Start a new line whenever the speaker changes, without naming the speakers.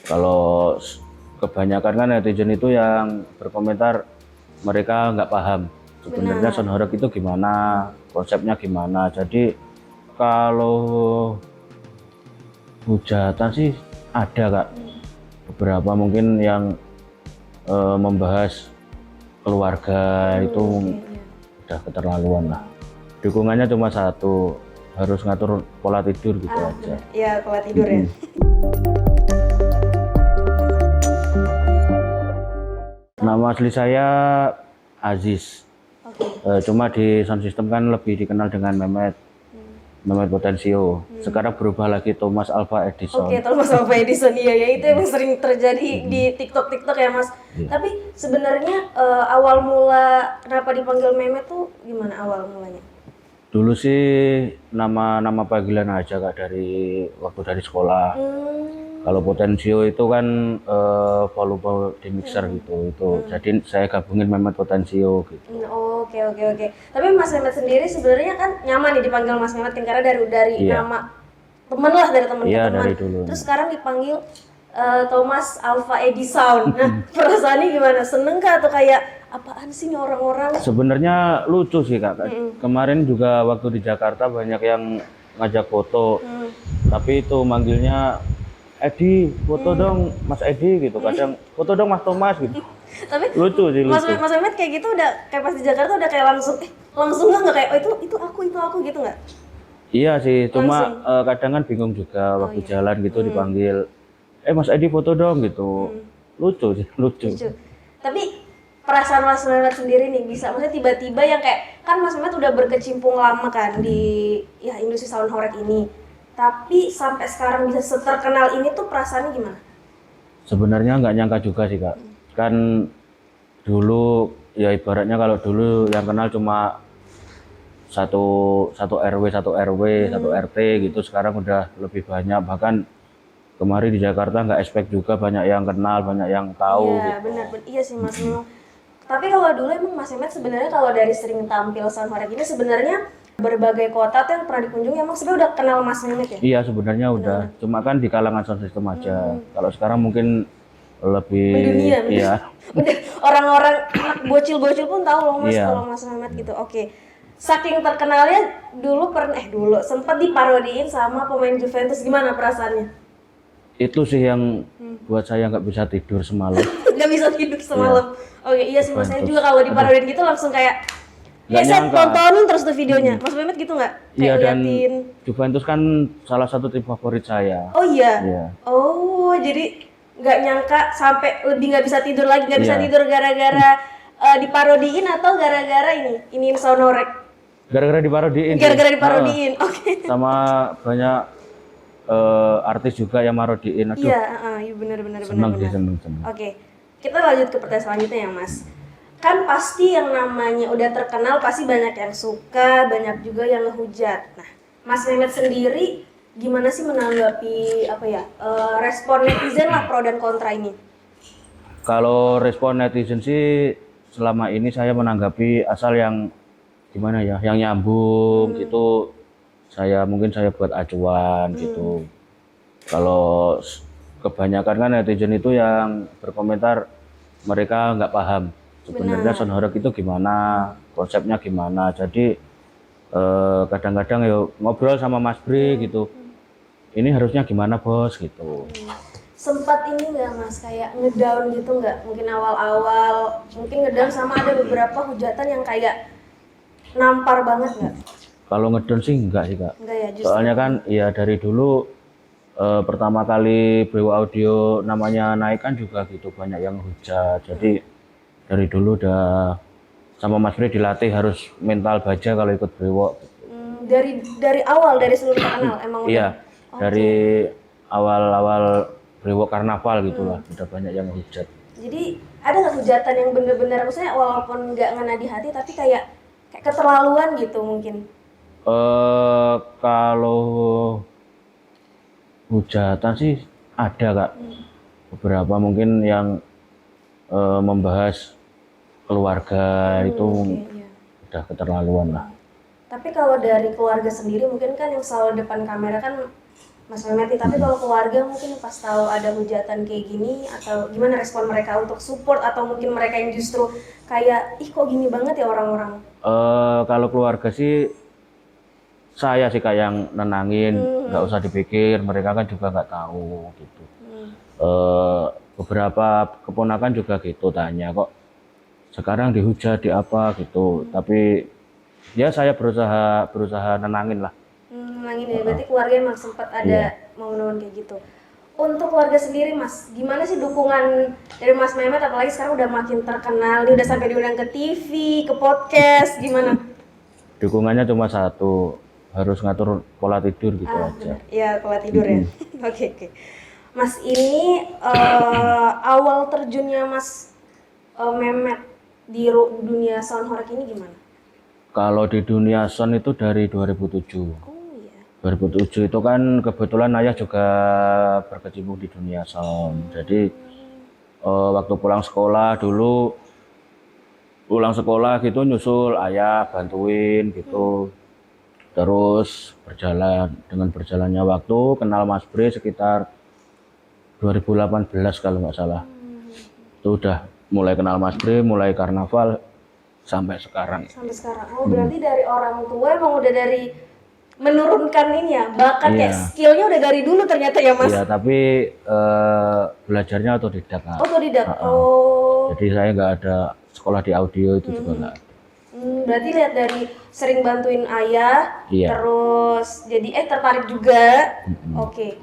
Kalau kebanyakan kan netizen itu yang berkomentar mereka nggak paham sebenarnya sound horeg itu gimana, konsepnya gimana. Jadi kalau hujatan sih ada kak, beberapa mungkin yang membahas keluarga itu udah keterlaluan lah. Dukungannya cuma satu, harus ngatur pola tidur gitu aja.
Iya, pola tidur ya.
Nama asli saya Aziz. Cuma di sound system kan lebih dikenal dengan Mehmet Potensio. Sekarang berubah lagi Thomas Alva Edison.
Oke, Thomas Alva Edison, iya ya, itu yang sering terjadi di TikTok ya mas. Tapi sebenarnya awal mula kenapa dipanggil Mehmet tuh gimana awal mulanya?
Dulu sih nama panggilan aja kak, dari waktu dari sekolah. Kalau Potensio itu kan volume di mixer gitu, itu jadi saya gabungin Mehmet Potensio gitu.
Oke. Tapi Mas Mehmet sendiri sebenarnya kan nyaman nih dipanggil Mas Mehmet kan, karena dari nama temen lah, dari teman ke teman.
Dari dulu.
Terus sekarang dipanggil Thomas Alva Edison. Nah, perasaannya gimana? Seneng kah atau kayak apaan sih nih orang-orang?
Sebenarnya lucu sih kak. Kemarin juga waktu di Jakarta banyak yang ngajak foto, tapi itu manggilnya Edi, foto dong Mas Edi gitu. Kadang foto dong Mas Thomas gitu.
Tapi
lucu sih,
Mas
lucu.
Mehmet kayak gitu udah kayak pas di Jakarta udah kayak langsung nggak kayak itu aku gitu nggak?
Iya sih, cuma kadang kan bingung juga waktu jalan gitu dipanggil, Mas Edi foto dong gitu. Lucu sih, lucu.
Tapi perasaan Mas Mehmet sendiri nih bisa, maksudnya tiba-tiba yang kayak kan Mas Mehmet udah berkecimpung lama kan di industri sound horeg ini, tapi sampai sekarang bisa seterkenal ini tuh perasaannya gimana?
Sebenarnya nggak nyangka juga sih kak. Kan dulu ya ibaratnya kalau dulu yang kenal cuma satu RW, satu RT gitu. Sekarang udah lebih banyak, bahkan kemarin di Jakarta nggak expect juga banyak yang kenal, banyak yang tahu.
Iya
gitu.
benar, iya sih Mas. Tapi kalau dulu emang Mas Mehmet sebenarnya kalau dari sering tampil sound horeg ini sebenarnya berbagai kota tuh yang pernah dikunjungi emang sebenarnya udah kenal Mas Mehmet ya?
Iya sebenarnya udah, cuma kan di kalangan sound system aja. Kalau sekarang mungkin lebih
mendunia.
Iya.
Udah orang-orang anak bocil-bocil pun tahu loh Mas
Iya.
kalau Mas Mehmet gitu. Oke. Saking terkenalnya dulu sempat diparodiin sama pemain Juventus, gimana perasaannya?
Itu sih yang buat saya nggak bisa tidur semalam.
Nggak bisa tidur semalam. Oke, iya sih Mas, saya juga kalau diparodiin gitu langsung kayak
Nggak
saya
nyangka.
tontonin terus tuh videonya. Mas Mehmet gitu nggak?
Iya,
Kayak
dan
liatin.
Juventus kan salah satu tim favorit saya.
Oh iya.
Iya.
Oh, jadi nggak nyangka sampai lebih nggak bisa tidur lagi, nggak bisa
Iya.
tidur gara-gara diparodiin atau gara-gara ini sound horeg?
Gara-gara diparodiin.
Gara-gara
sih.
diparodiin. Oke.
Sama banyak artis juga yang marodiin. Aduh,
Iya, iya benar.
seneng sih, seneng.
Oke, kita lanjut ke pertanyaan selanjutnya ya Mas. Kan pasti yang namanya udah terkenal pasti banyak yang suka, banyak juga yang ngehujat. Nah, Mas Mehmet sendiri gimana sih menanggapi respon netizen lah pro dan kontra ini?
Kalau respon netizen sih selama ini saya menanggapi asal yang gimana ya, yang nyambung gitu. Mungkin saya buat acuan gitu. Kalau kebanyakan kan netizen itu yang berkomentar mereka nggak paham sebenarnya sound horeg itu gimana, konsepnya gimana. Jadi kadang-kadang ya ngobrol sama Mas Bre gitu, ini harusnya gimana bos gitu.
Sempat ini nggak Mas kayak ngedown gitu nggak? Mungkin awal-awal mungkin ngedown sama ada beberapa hujatan yang kayak nampar banget nggak?
Kalau ngedown sih enggak sih kak.
Enggak ya, justru.
Soalnya kan ya dari dulu pertama kali Brewo Audio namanya naik kan juga gitu banyak yang hujat. Jadi dari dulu udah sama Mas Bre dilatih harus mental baja kalau ikut Brewo.
Dari awal, dari sebelum terkenal emang udah.
Iya, dari awal Brewo Karnaval gitulah udah banyak yang hujat.
Jadi ada nggak hujatan yang bener-bener maksudnya walaupun nggak ngena di hati tapi kayak keterlaluan gitu mungkin?
Kalau hujatan sih ada kak, beberapa mungkin yang membahas keluarga itu udah keterlaluan lah.
Tapi kalau dari keluarga sendiri mungkin kan yang selalu depan kamera kan Mas Mehmet nih. Tapi kalau keluarga mungkin pas tahu ada hujatan kayak gini, atau gimana respon mereka untuk support, atau mungkin mereka yang justru kayak ih kok gini banget ya orang-orang.
Kalau keluarga sih saya sih kayak yang nenangin, nggak usah dipikir, mereka kan juga nggak tahu gitu. Beberapa keponakan juga gitu tanya kok sekarang dihujat di apa gitu, tapi ya saya berusaha nenangin lah.
Nenangin ya, berarti keluarga emang sempat ada momen-momen kayak gitu. Untuk keluarga sendiri Mas, gimana sih dukungan dari Mas Mehmet, apalagi sekarang udah makin terkenal, dia udah sampai diundang ke TV, ke podcast, gimana?
Dukungannya cuma satu, harus ngatur pola tidur gitu aja.
Benar. Ya, pola tidur ya. Oke. Mas, ini awal terjunnya Mas Mehmet di dunia sound horeg ini gimana?
Kalau di dunia sound itu dari 2007.
Oh iya.
2007 itu kan kebetulan ayah juga berkecimpung di dunia sound. Jadi waktu pulang sekolah gitu nyusul ayah bantuin gitu. Terus dengan berjalannya waktu kenal Mas Bre sekitar 2018 kalau nggak salah. Itu udah mulai kenal Mas Bre, mulai karnaval sampai sekarang.
Sampai sekarang. Oh, berarti dari orang tua emang udah dari menurunkan ini ya, bakat kayak skillnya udah dari dulu ternyata ya Mas.
Iya, tapi belajarnya otodidak.
Otodidak. Oh.
Jadi saya nggak ada sekolah di audio itu juga nggak ada.
Berarti lihat dari sering bantuin ayah, terus jadi tertarik juga. Oke.